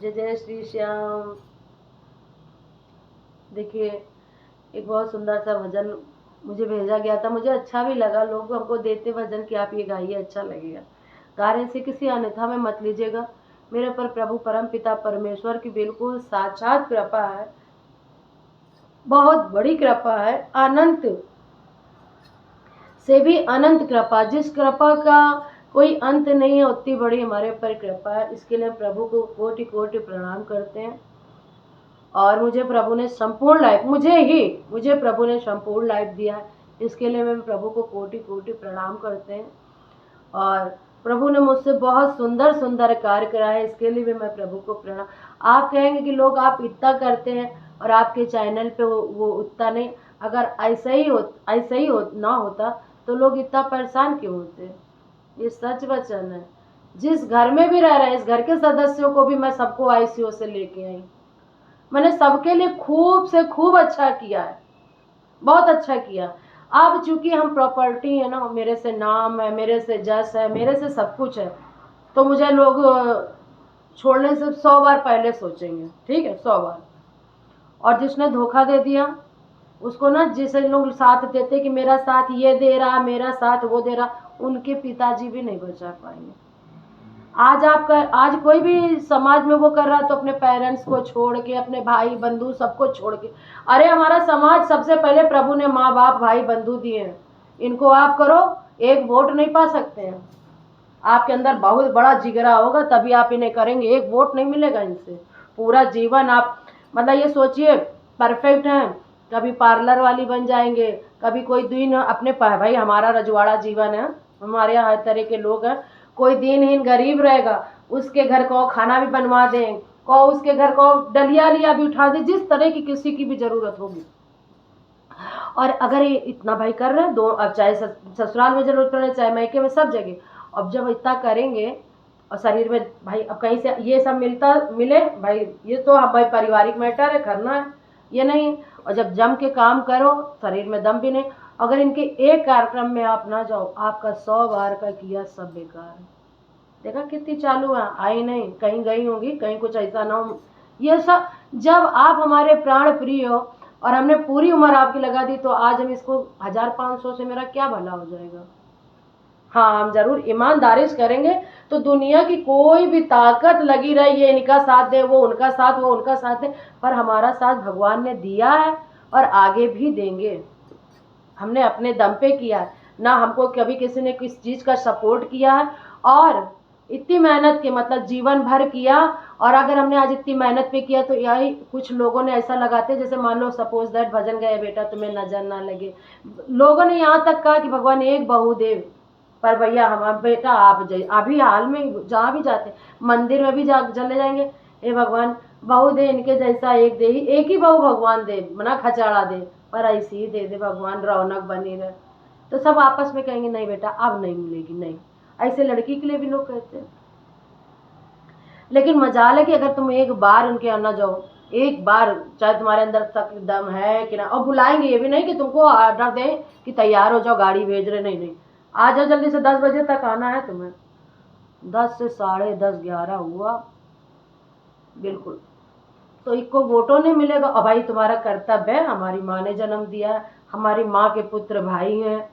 जय जय श्री श्याम। देखिए, एक बहुत सुंदर सा भजन मुझे भेजा गया था, मुझे अच्छा भी लगा। लोग हमको देते भजन कि आप ये गाइए, अच्छा लगेगा। गा रहे से किसी अन्यथा में मत लीजिएगा। मेरे पर प्रभु परम पिता परमेश्वर की बिल्कुल साक्षात कृपा है, बहुत बड़ी कृपा है, अनंत से भी अनंत कृपा। जिस कृपा का कोई अंत नहीं है, उतनी बड़ी हमारे पर कृपा है। इसके लिए प्रभु को कोटि कोटि प्रणाम करते हैं। और मुझे प्रभु ने संपूर्ण लाइफ, मुझे प्रभु ने संपूर्ण लाइफ दिया है, इसके लिए मैं प्रभु को कोटि कोटि प्रणाम करते हैं। और प्रभु ने मुझसे बहुत सुंदर सुंदर कार्य कराए, इसके लिए भी मैं प्रभु को प्रणाम। आप कहेंगे कि लोग आप इतना करते हैं और आपके चैनल पे वो उतना नहीं। अगर ऐसा ही ना होता तो लोग इतना परेशान क्यों होते। ये सच वचन है। जिस घर में भी रह रहे हैं, इस घर के सदस्यों को भी मैं सबको आईसीयू से लेके आई। मैंने सबके लिए खूब से खूब अच्छा किया है, बहुत अच्छा किया। अब चूंकि हम प्रॉपर्टी है ना, मेरे से नाम है, मेरे से जस है, मेरे से सब कुछ है, तो मुझे लोग छोड़ने से 100 बार पहले सोचेंगे। ठीक है, 100 बार। और जिसने धोखा दे दिया उसको ना, जिसे लोग साथ देते कि मेरा साथ ये दे रहा, मेरा साथ वो दे रहा, उनके पिताजी भी नहीं बचा पाएंगे। आज कोई भी समाज में वो कर रहा है तो अपने पेरेंट्स को छोड़ के, अपने भाई बंधु सबको छोड़ के। अरे हमारा समाज सबसे पहले प्रभु ने माँ बाप भाई बंधु दिए हैं, इनको आप करो, एक वोट नहीं पा सकते हैं। आपके अंदर बहुत बड़ा जिगरा होगा तभी आप इन्हें करेंगे, एक वोट नहीं मिलेगा इनसे। पूरा जीवन आप मतलब ये सोचिए परफेक्ट हैं, कभी पार्लर वाली बन जाएंगे, कभी कोई दिन अपने भाई, हमारा रजवाड़ा जीवन है, हमारे यहाँ हर तरह के लोग हैं। कोई दिनहीन गरीब रहेगा, उसके घर को खाना भी बनवा दें, को उसके घर को डलिया लिया भी उठा दे, जिस तरह की किसी की भी जरूरत होगी। और अगर ये इतना भाई कर रहे हैं, दो अब चाहे ससुराल में जरूरत पड़े चाहे मैके में, सब जगह अब जब इतना करेंगे और शरीर में भाई अब कहीं से ये सब मिले भाई, ये तो भाई पारिवारिक मैटर है, करना है, ये नहीं। और जब जम के काम करो, शरीर में दम भी नहीं। अगर इनके एक कार्यक्रम में आप ना जाओ, आपका 100 बार का किया सब बेकार है। देखा कितनी चालू है, आई नहीं, कहीं गई होंगी, कहीं कुछ ऐसा ना हो। ये सब जब आप हमारे प्राण प्रिय हो और हमने पूरी उम्र आपकी लगा दी, तो आज हम इसको 1500 से मेरा क्या भला हो जाएगा। हाँ, हम जरूर ईमानदारी से करेंगे तो दुनिया की कोई भी ताकत लगी रही, ये इनका साथ दे, वो उनका साथ, वो उनका साथ दे, पर हमारा साथ भगवान ने दिया है और आगे भी देंगे। हमने अपने दम पे किया है ना, हमको कभी किसी ने किस चीज का सपोर्ट किया है। और इतनी मेहनत के मतलब जीवन भर किया, और अगर हमने आज इतनी मेहनत पे किया तो यही कुछ लोगों ने ऐसा लगाते, जैसे मान लो सपोज दैट भजन गए बेटा तुम्हें नजर ना लगे, लोगों ने यहाँ तक कहा कि भगवान एक बहू दे। पर भैया हमारा बेटा आप अभी हाल में जहाँ भी जाते मंदिर में भी चले जाएंगे, हे भगवान बहू दे इनके जैसा, एक ही बहू भगवान दे, मना खचाड़ा दे, पर ऐसी ही दे दे भगवान, रौनक बनी रहे। तो सब आपस में कहेंगे नहीं बेटा अब नहीं मिलेगी, नहीं। ऐसे लड़की के लिए भी लोग कहते हैं। लेकिन मजाल है कि अगर तुम एक बार उनके यहाँ ना जाओ, एक बार, चाहे तुम्हारे अंदर तक दम है कि ना, और बुलाएंगे ये भी नहीं कि तुमको ऑर्डर दें कि तैयार हो जाओ गाड़ी भेज रहे, नहीं नहीं, आ जाओ जल्दी से, 10 बजे तक आना है तुम्हें। 10 से 10:30 11 हुआ बिल्कुल, तो इनको वोटों नहीं मिलेगा। और भाई तुम्हारा कर्तव्य है, हमारी माँ ने जन्म दिया है, हमारी माँ के पुत्र भाई हैं,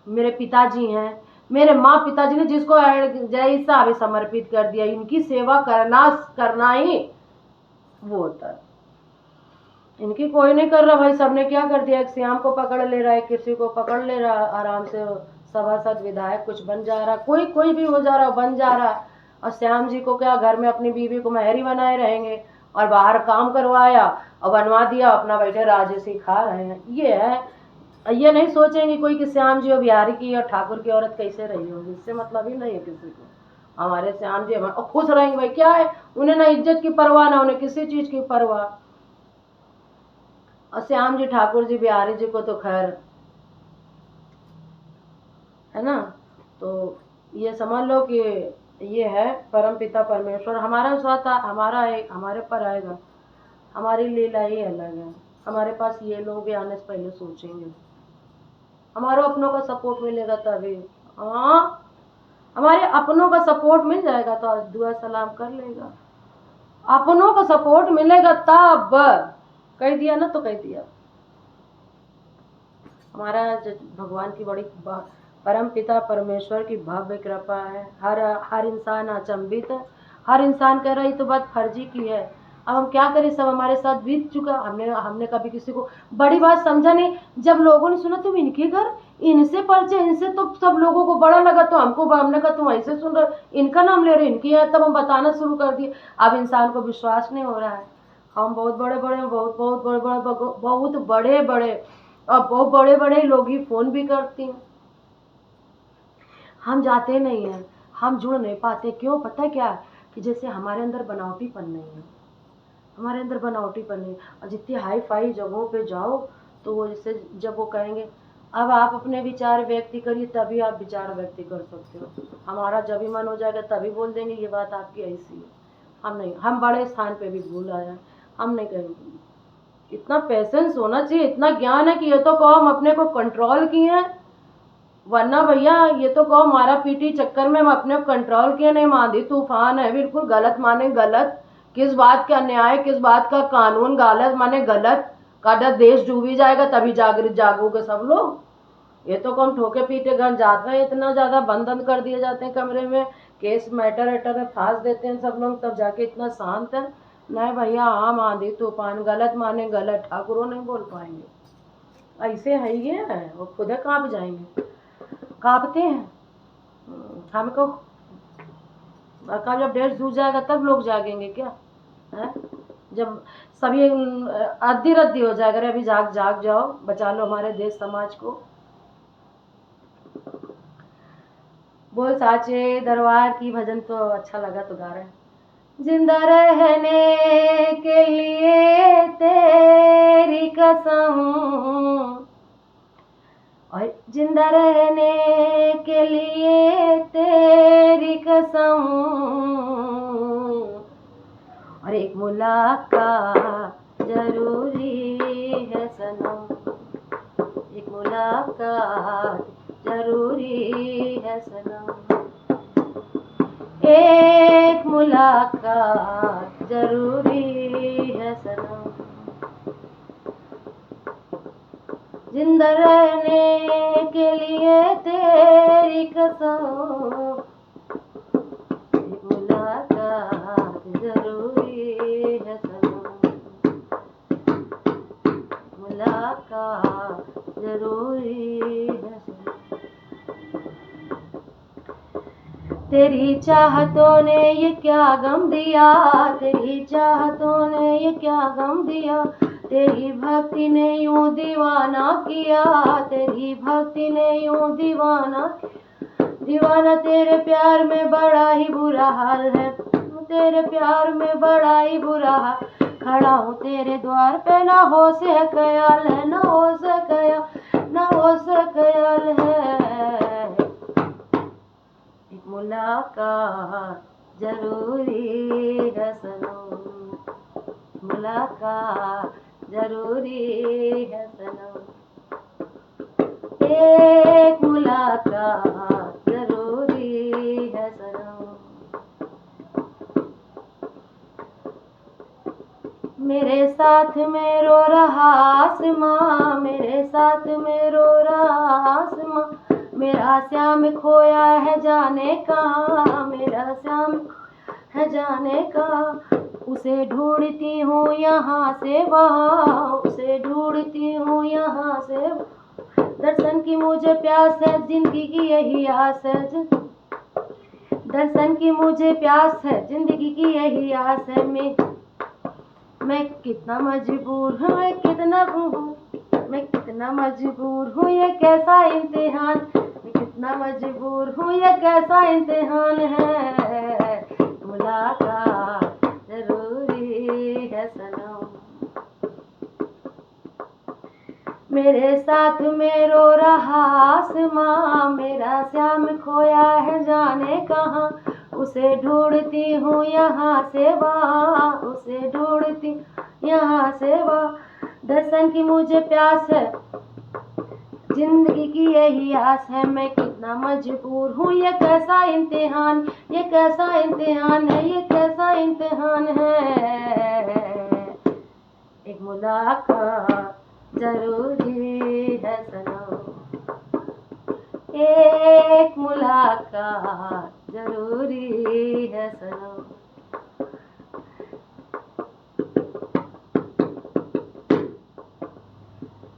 मेरे पिताजी हैं, मेरे माँ पिताजी ने जिसको जैसा भी समर्पित कर दिया, इनकी सेवा करना ही वो होता है। इनकी कोई नहीं कर रहा भाई, सबने क्या कर दिया, एक श्याम को पकड़ ले रहा है, किसी को पकड़ ले रहा है, आराम से सभासद विधायक कुछ बन जा रहा, कोई भी हो जा रहा, बन जा रहा। और श्याम जी को क्या, घर में अपनी बीवी को मेहरी बनाए रहेंगे, और बाहर काम करवाया और बनवा दिया, अपना बैठे राजसी खा रहे हैं। ये है, ये नहीं सोचेंगे कोई कि श्याम जी और बिहारी की और ठाकुर की औरत कैसे रही होगी, इससे मतलब ही नहीं है किसी को। हमारे श्याम जी हमारे खुश रहेंगे भाई, क्या है उन्हें ना इज्जत की परवाह, ना उन्हें किसी चीज की परवाह। और श्याम जी ठाकुर जी बिहारी जी को तो खैर है ना। तो ये समझ लो कि ये है परम पिता परमेश्वर हमारा साथ, हमारे पर आएगा, हमारी लीला ही अलग है। हमारे पास ये लोग भी आने से पहले सोचेंगे, हमारे अपनों का सपोर्ट मिलेगा तभी। हाँ, हमारे अपनों का सपोर्ट मिल जाएगा तो दुआ सलाम कर लेगा। अपनों को सपोर्ट मिलेगा तब। कह दिया ना तो कह दिया। हमारा भगवान की बड़ी परम पिता परमेश्वर की भव्य कृपा है। हर इंसान अचंभित है, हर इंसान कह रहा है तो बात फर्जी की है। अब हम क्या करें, सब हमारे साथ बीत चुका। हमने कभी किसी को बड़ी बात समझा नहीं। जब लोगों ने सुना तुम इनके घर, इनसे परिचय, इनसे तो सब लोगों को बड़ा लगा, तो हमने कहा तुम ऐसे सुन रहे, इनका नाम ले रहे, इनकी है, तब हम बताना शुरू कर दिए। अब इंसान को विश्वास नहीं हो रहा है। हम बहुत बड़े बड़े अब बहुत बड़े बड़े लोग ही फोन भी करते हैं। हम जाते नहीं हैं, हम जुड़ नहीं पाते। क्यों? पता है क्या? कि जैसे हमारे अंदर बनावटीपन नहीं है, हमारे अंदर बनावटीपन नहीं। और जितनी हाई फाई जगहों पे जाओ तो वो जैसे जब वो कहेंगे अब आप अपने विचार व्यक्त करिए, तभी आप विचार व्यक्त कर सकते हो। हमारा जब भी मन हो जाएगा तभी बोल देंगे ये बात आपकी ऐसी है। हम नहीं, हम बड़े स्थान पे भी भूल आए, हम नहीं कहेंगे। इतना पेशेंस होना चाहिए, इतना ज्ञान है कि ये तो कहो हम अपने को कंट्रोल किए हैं, वरना भैया ये तो कहो मारा पीटी चक्कर में हम अपने कंट्रोल किए नहीं। आंधी तूफान है, बिल्कुल गलत माने गलत, किस बात का न्याय, किस बात का कानून, गलत माने गलत का डर, देश डूबी जाएगा तभी जागृत जागोगे सब लोग। ये तो कम ठोके पीटे घर जाते हैं, इतना ज्यादा बंद कर दिए जाते हैं कमरे में, केस मैटर एटर में फांस देते हैं सब लोग, तब जाके इतना शांत है। नहीं भैया, आम आंधी तूफान, गलत माने गलत, ठाकुरों नहीं बोल पाएंगे। ऐसे है ये, वो खुद कांप जाएंगे, कांपते हैं। हमको का जब देश डूब जाएगा तब लोग जागेंगे क्या है? जब सभी अद्दी रद्दी हो जाएगा, अरे अभी जाग जाओ, बचा लो हमारे देश समाज को। बोल साचे दरबार की भजन तो अच्छा लगा तो गा रहे हैं। जिंदा रहने के लिए तेरी कसम, और जिंदा रहने के लिए तेरी कसम, और एक मुलाकात जरूरी है सनम, एक मुलाकात जरूरी है सनम, एक मुलाकात जरूरी है सनम, जिंदा रहने के लिए तेरी कसम, एक मुलाकात जरूरी है सनम, मुलाकात जरूरी है सनम। तेरी चाहतों ने ये क्या गम दिया, तेरी चाहतों ने ये क्या गम दिया, तेरी भक्ति ने यूं दीवाना किया, तेरी भक्ति ने यूं दीवाना, दीवाना तेरे प्यार में बड़ा ही बुरा हाल है, तेरे प्यार में बड़ा ही बुरा हाल, खड़ा हूँ तेरे द्वार पे, ना हो से ख्याल है, ना हो से ख्याल, ना हो से ख्याल है, एक मुलाकात जरूरी है सनम, मुलाकात जरूरी है सनम, एक मुलाकात जरूरी है सनम। मेरे साथ में रो रहा आसमां, मेरे साथ में रो रहा आसमां, मेरा श्याम खोया है जाने कहाँ, मेरा श्याम है जाने कहाँ, उसे ढूंढती हूँ यहाँ से वहाँ, उसे ढूंढती हूँ यहाँ से, दर्शन की मुझे प्यास है, जिंदगी की यही आस है, दर्शन की मुझे प्यास है, जिंदगी की यही आस है। मैं कितना मजबूर हूँ, मैं कितना मजबूर हूँ, ये कैसा इम्तिहान, मैं कितना मजबूर हूँ, ये कैसा इम्तिहान है, मुलाकात जरूरी है सनम, मेरे साथ में रो रहा आसमां, मेरा श्याम खोया है जाने कहाँ, उसे ढूंढती हूँ यहाँ से वहाँ, उसे ढूंढती यहाँ से वहाँ, दर्शन की मुझे प्यास है, जिंदगी की यही आस है, मैं कितना मजबूर हूँ। ये कैसा इम्तिहान, ये कैसा इम्तिहान है, ये कैसा इम्तिहान है। एक मुलाकात जरूरी है सनम, एक मुलाकात जरूरी है सनम।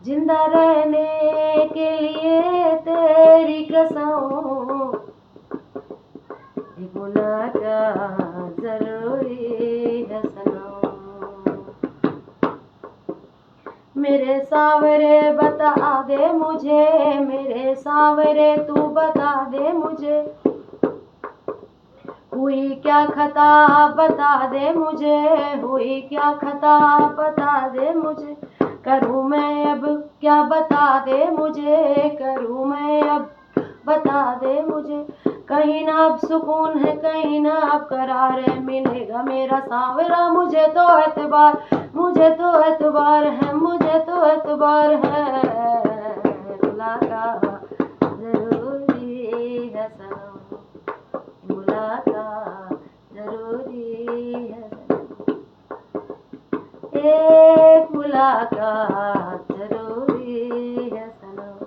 जिंदा रहने के लिए तेरी कसम, एक मुलाकात जरूरी है सनम। मेरे सावरे बता दे मुझे, मेरे सावरे तू बता दे मुझे, हुई क्या खता बता दे मुझे, हुई क्या खता बता दे मुझे। करूँ मैं अब क्या बता दे मुझे, करूँ मैं अब बता दे मुझे। कहीं ना अब सुकून है, कहीं ना अब करार है, मिलेगा मेरा सांवरा मुझे तो एतबार, मुझे तो एतबार है, मुझे तो एतबार है। मुलाकात जरूरी है सनम, मुलाकात जरूरी है सनम, एक मुलाकात जरूरी है सनम।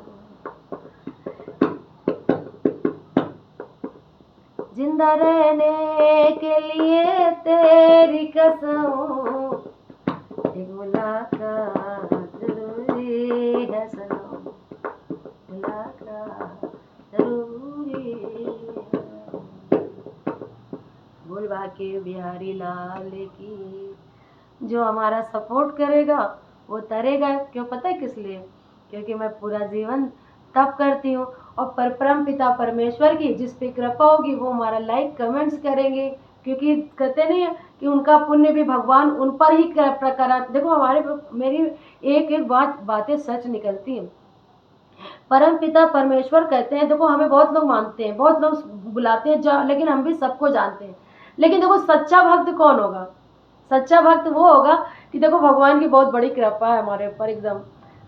जिंदा रहने के लिए तेरी कसम, एक मुलाकात जरूरी है सनम, मुलाकात जरूरी है। बोल बाके बिहारी लाल की। जो हमारा सपोर्ट करेगा वो तरेगा। क्यों पता है किस लिए? क्योंकि मैं पूरा जीवन तप करती हूँ और परम पिता परमेश्वर की जिस पे कृपा होगी वो हमारा लाइक कमेंट्स करेंगे। क्योंकि कहते नहीं है कि उनका पुण्य भी भगवान उन पर ही करा। देखो हमारे मेरी एक एक बातें सच निकलती हैं। परम पिता परमेश्वर कहते हैं, देखो हमें बहुत लोग मानते हैं, बहुत लोग बुलाते हैं, लेकिन हम भी सबको जानते हैं। लेकिन देखो सच्चा भक्त कौन होगा? सच्चा भक्त वो होगा कि देखो भगवान की बहुत बड़ी कृपा है हमारे ऊपर एकदम।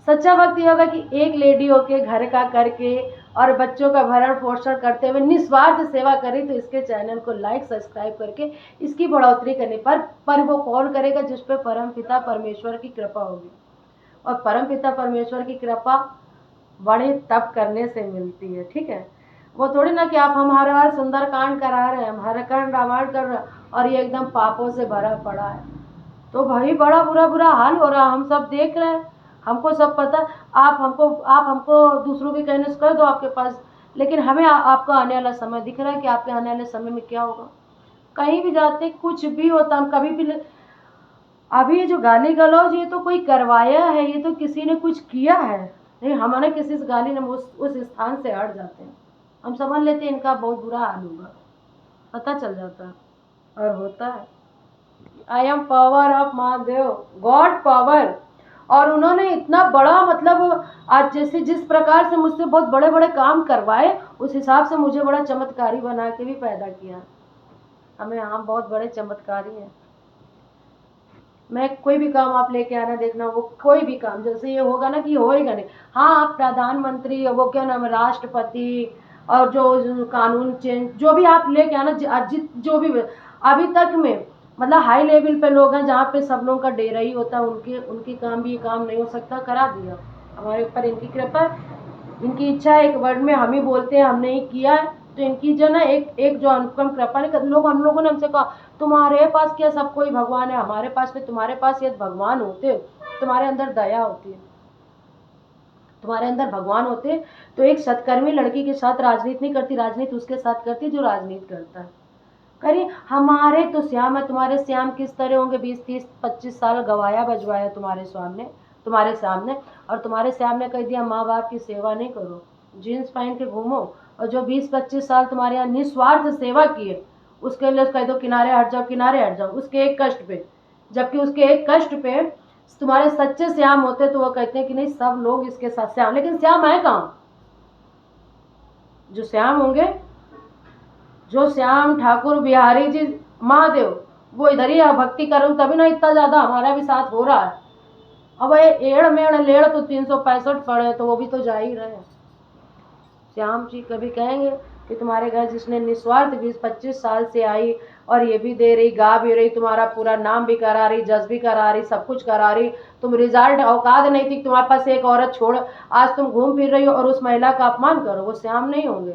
सच्चा भक्त ये होगा कि एक लेडी होके घर का करके और बच्चों का भरण पोषण करते हुए निस्वार्थ सेवा करी, तो इसके चैनल को लाइक सब्सक्राइब करके इसकी बढ़ोतरी करने पर वो कौन करेगा? जिस पे परम पिता परमेश्वर की कृपा होगी। और परम पिता परमेश्वर की कृपा बड़े तप करने से मिलती है। ठीक है, वो थोड़ी ना कि आप हम हर हर सुंदरकांड करा रहे हैं, हम हर कांड रामायण कर रहे हैं और ये एकदम पापों से भरा पड़ा है। तो भाई बड़ा बुरा हाल हो रहा, हम सब देख रहे हैं, हमको सब पता। आप हमको दूसरों के कहने से कर दो आपके पास, लेकिन हमें आपका आने वाला समय दिख रहा है कि आपके आने वाले समय में क्या होगा। कहीं भी जाते कुछ भी होता, हम कभी भी अभी ये जो गाली गलौज ये तो कोई करवाया है, ये तो किसी ने कुछ किया है। नहीं, हमारे किसी से गाली न उस स्थान से हट जाते हैं, हम समझ लेते हैं इनका बहुत बुरा हाल होगा, पता चल जाता है और होता है। I am power of Mahadev, God power. और उन्होंने इतना बड़ा मतलब आज जैसे जिस प्रकार से मुझसे बहुत बड़े बड़े काम करवाए, उस हिसाब से मुझे बड़ा चमत्कारी बना के भी पैदा किया। हमें यहाँ बहुत बड़े चमत्कारी हैं। मैं कोई भी काम आप लेके आना, देखना वो कोई भी काम जैसे ये होगा ना कि होएगा नहीं। हाँ आप प्रधानमंत्री, वो क्या नाम है, राष्ट्रपति, और जो कानून चेंज जो भी आप लेके आना, जो भी अभी तक में मतलब हाई लेवल पे लोग हैं जहाँ पे सब लोगों का डेरा ही होता है, उनके काम भी ये काम नहीं हो सकता, करा दिया। हमारे ऊपर इनकी कृपा, इनकी इच्छा है। एक वर्ड में हम ही बोलते हैं हमने ही किया है, तो इनकी जो ना एक जो अनुपम कृपा ने लोग हम लोगों ने हमसे कहा तुम्हारे पास क्या सब कोई भगवान है, हमारे पास में तुम्हारे पास यदि भगवान होते, तुम्हारे अंदर दया होती है, तुम्हारे अंदर भगवान होते तो एक सत्कर्मी लड़की के साथ राजनीति नहीं करती, राजनीति उसके साथ करती जो राजनीति करता है। करिए हमारे तो श्याम है, तुम्हारे श्याम किस तरह होंगे? 20-30-25 साल गवाया बजवाया तुम्हारे सामने और तुम्हारे श्याम ने कह दिया माँ बाप की सेवा नहीं करो, जीन्स पहन के घूमो। और जो 20-25 साल तुम्हारे यहाँ निस्वार्थ सेवा किए उसके लिए कह दो किनारे हट जाओ, किनारे हट जाओ, उसके एक कष्ट पे। जबकि उसके एक कष्ट पे तुम्हारे सच्चे श्याम होते तो वो कहते हैं कि नहीं सब लोग इसके साथ श्याम, लेकिन श्याम है कहाँ? जो श्याम होंगे, जो श्याम ठाकुर बिहारी जी महादेव, वो इधर ही भक्ति करूँ तभी ना इतना ज़्यादा हमारा भी साथ हो रहा है। अब ये एड़ मेड़ लेड़ तो 365 पड़े तो वो भी तो जा ही रहे हैं। श्याम जी कभी कहेंगे कि तुम्हारे घर जिसने निस्वार्थ 20-25 साल से आई और ये भी दे रही, गा भी रही, तुम्हारा पूरा नाम भी करा रही, जज भी करा रही, सब कुछ करा रही, तुम रिजल्ट औकात नहीं थी तुम्हारे पास एक औरत छोड़, आज तुम घूम फिर रही हो और उस महिला का अपमान करो, वो श्याम नहीं होंगे?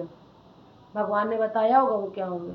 भगवान ने बताया होगा वो क्या होंगे।